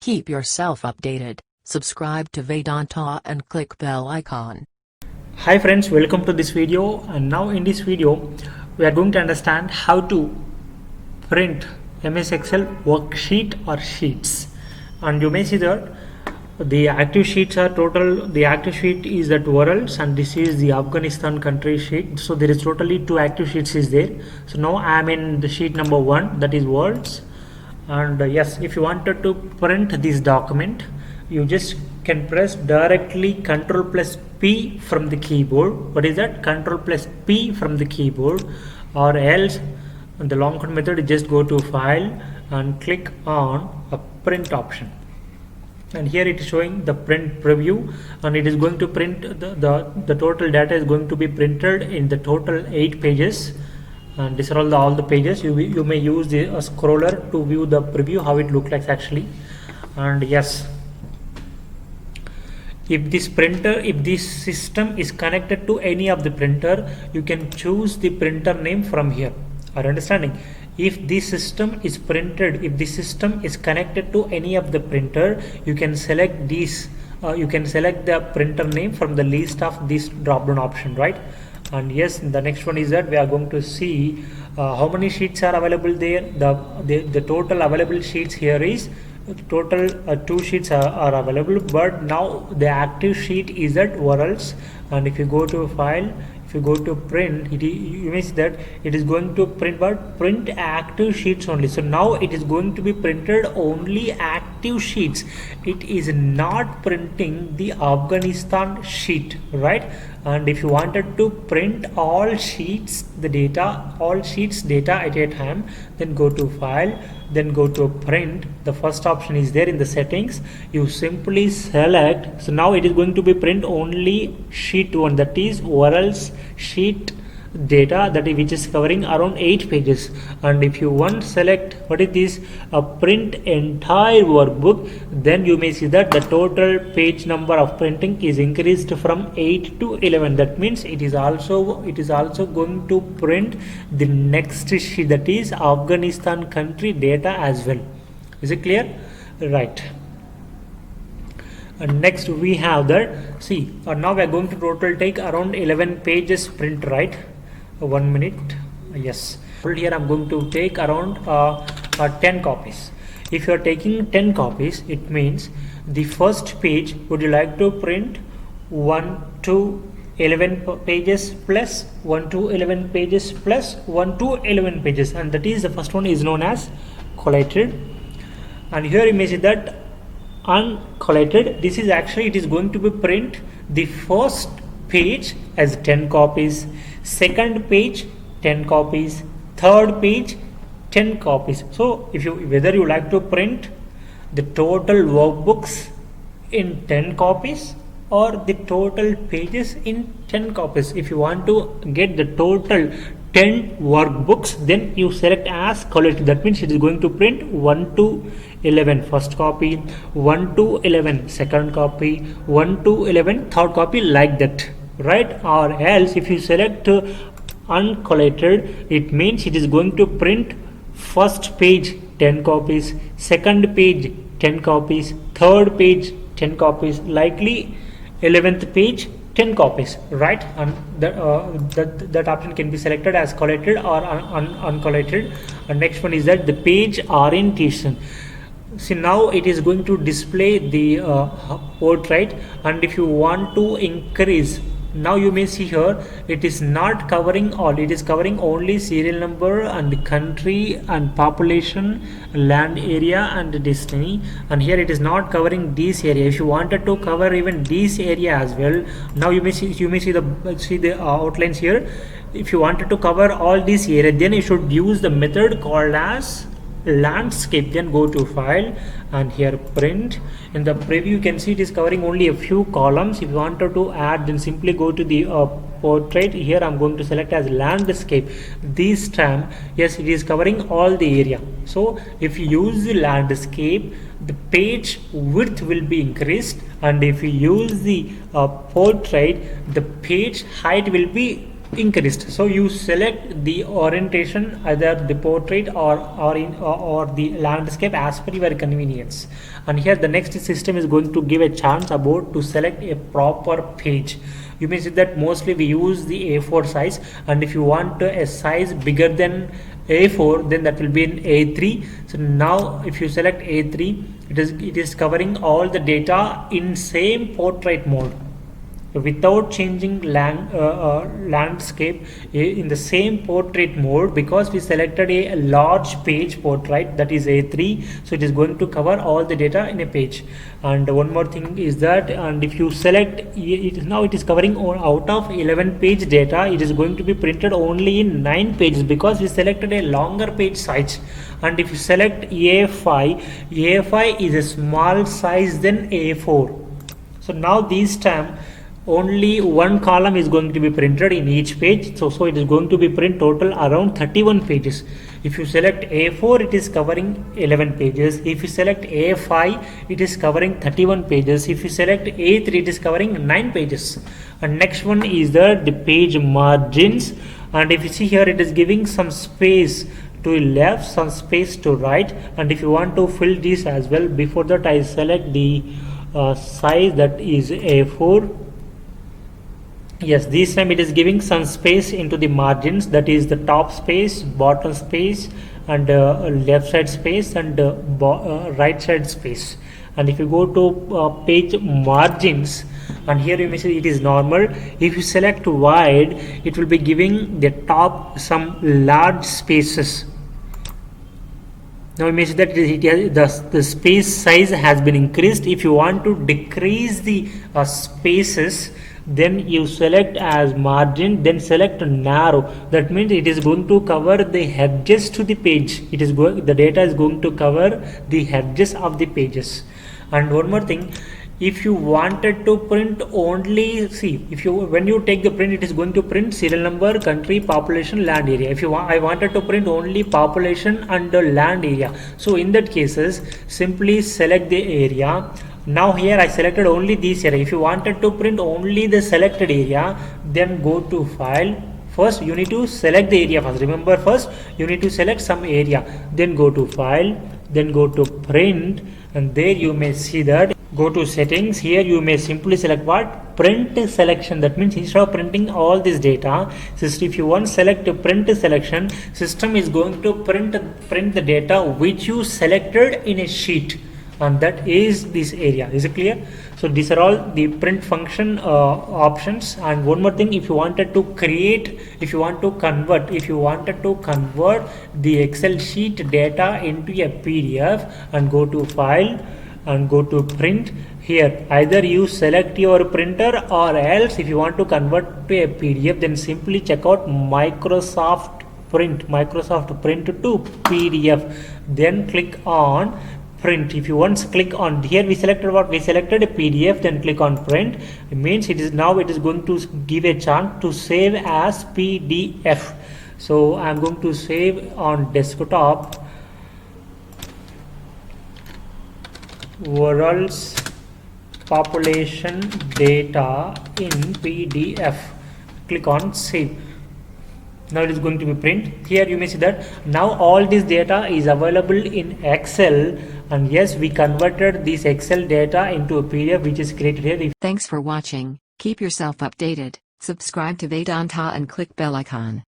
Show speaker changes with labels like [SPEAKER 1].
[SPEAKER 1] Keep yourself updated. Subscribe to Vedanta and click bell icon.
[SPEAKER 2] Hi friends, welcome to this video. And now in this video we are going to understand how to print MS Excel worksheet or sheets. And you may see that the active sheets are total. The active sheet is that worlds, and this is the Afghanistan country sheet. So there is totally 2 active sheets is there. So now I am in the sheet number 1, that is worlds. And yes, if you wanted to print this document, you just can press directly Ctrl plus P from the keyboard. What is that? Ctrl plus P from the keyboard. Or else the long cut method, just go to file and click on a print option. And here it is showing the print preview, and it is going to print the total data is going to be printed in the total 8 pages. And these are all the pages. You may use the scroller to view the preview how it looks like actually. And yes, if this system is connected to any of the printer, you can choose the printer name from here. Are you understanding? If this system is connected to any of the printer, you can select these. You can select the printer name from the list of this drop down option, right? And yes, the next one is that we are going to see how many sheets are available there. The total available sheets here is total 2 sheets are available, but now the active sheet is at worlds. And if you go to file, if you go to print, you may see that it is going to print active sheets only. So now it is going to be printed only active sheets. It is not printing the Afghanistan sheet, right? And if you wanted to print all sheets data at a time, then go to file, then go to print. The first option is there in the settings. You simply select. So now it is going to be print only sheet 1, that is worlds sheet data, which is covering around 8 pages. And if you want select what is this print entire workbook, then you may see that the total page number of printing is increased from 8 to 11. That means it is also going to print the next sheet, that is Afghanistan country data as well. Is it clear? Right. And next we have that, see, now we are going to total take around 11 pages print, right? 1 minute. Yes, here I'm going to take around 10 copies. If you are taking 10 copies, it means the first page would you like to print 1 to 11 pages plus 1 to 11 pages plus 1 to 11 pages, and that is the first one is known as collated. And here you may see that uncollated. This is actually, it is going to be print the first page as 10 copies, second page 10 copies, third page 10 copies. So if whether you like to print the total workbooks in 10 copies or the total pages in 10 copies, if you want to get the total 10 workbooks, then you select as collated. That means it is going to print 1 to 11 first copy, 1 to 11 second copy, 1 to 11 third copy, like that, right? Or else if you select uncollated, it means it is going to print first page 10 copies, second page 10 copies, third page 10 copies, likely 11th page 10 copies, right? And that option can be selected as collated or uncollated. And next one is that the page orientation. See, now it is going to display the portrait, and if you want to increase, now you may see here it is not covering all, it is covering only serial number and country and population, land area and destiny. And here it is not covering this area. If you wanted to cover even this area as well, now you may see the outlines here. If you wanted to cover all this area, then you should use the method called as landscape. Then go to file and here print. In the preview you can see it is covering only a few columns. If you wanted to add, then simply go to the portrait. Here I'm going to select as landscape. This time, yes, it is covering all the area. So if you use the landscape, the page width will be increased, and if you use the portrait, the page height will be increased. So you select the orientation, either the portrait or the landscape as per your convenience. And here the next system is going to give a chance about to select a proper page. You may see that mostly we use the A4 size, and if you want a size bigger than A4, then that will be in A3. So now if you select A3, it is covering all the data in same portrait mode without changing landscape in the same portrait mode, because we selected a large page portrait, that is A3. So it is going to cover all the data in a page. And one more thing is that, and if you select it, now it is covering out of 11 page data, it is going to be printed only in 9 pages, because we selected a longer page size. And if you select A5 is a small size than A4. So now this time only one column is going to be printed in each page. So it is going to be print total around 31 pages. If you select A4, it is covering 11 pages. If you select A5, it is covering 31 pages. If you select A3, it is covering 9 pages. And next one is the page margins. And if you see here, it is giving some space to left, some space to right. And if you want to fill this as well, before that I select the size, that is A4. Yes, this time it is giving some space into the margins, that is the top space, bottom space, and left side space, and right side space. And if you go to page margins, and here you may see it is normal. If you select wide, it will be giving the top some large spaces. Now you may see that the space size has been increased. If you want to decrease the spaces, then you select as margin, then select narrow. That means it is going to cover the edges to the page. The data is going to cover the edges of the pages. And one more thing, if you wanted to print only, when you take the print, it is going to print serial number, country, population, land area. I wanted to print only population and the land area. So in that cases, simply select the area. Now here I selected only this area. If you wanted to print only the selected area, then go to file. First you need to select the area first. Remember, first you need to select some area, then go to file, then go to print, and there you may see that go to settings. Here you may simply select what? Print selection. That means instead of printing all this data, if you want select print selection, system is going to print the data which you selected in a sheet, and that is this area. Is it clear? So these are all the print function options. And one more thing, if you wanted to convert the Excel sheet data into a PDF, and go to file and go to print. Here either you select your printer, or else if you want to convert to a PDF, then simply check out Microsoft Print to PDF, then click on print. If you once click on here, we selected a PDF, then click on print. It means it is going to give a chance to save as PDF. So I am going to save on desktop world's population data in PDF. Click on save. Now it is going to be print. Here you may see that now all this data is available in Excel, and yes, we converted this Excel data into a PDF which is created here.
[SPEAKER 1] Thanks for watching. Keep yourself updated. Subscribe to Vedanta and click bell icon.